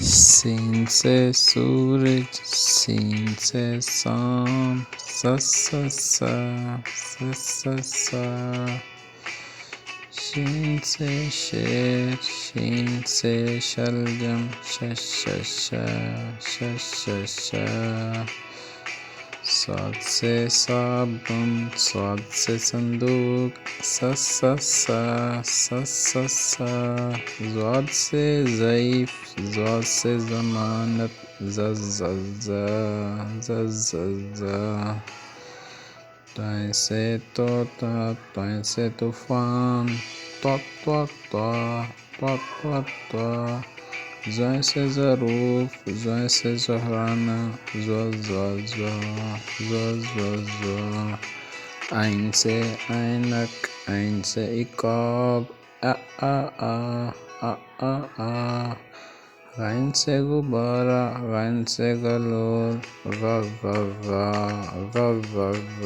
Scene से सूरज, scene से शाम, सा सा सा सा सा सा। शीन से शेर, शीन से शलजम, श श श श श श। स्वाद से साबुन, स्वाद से संदूक, स स स स स स। ज़ाद से ज़ईफ़, ज़ाद से ज़मानत, ज़ ज़ ज़ ज़ ज़ ज़। ताय से तोता, ताय से तूफ़ान, त्वा त्वा त्वा त्वा त्वा त्वा। ज़ाय से ज़रूफ़, ज़ाय से ज़हराना, ज़ ज़ ज़ ज़ ज़ ज़। आइन से ऐनक, ऐन से इक़ाब, आ आ आ आ आ आ। गैन से गुब्बारा, गैन से गलोल, ग ग ग ग ग ग।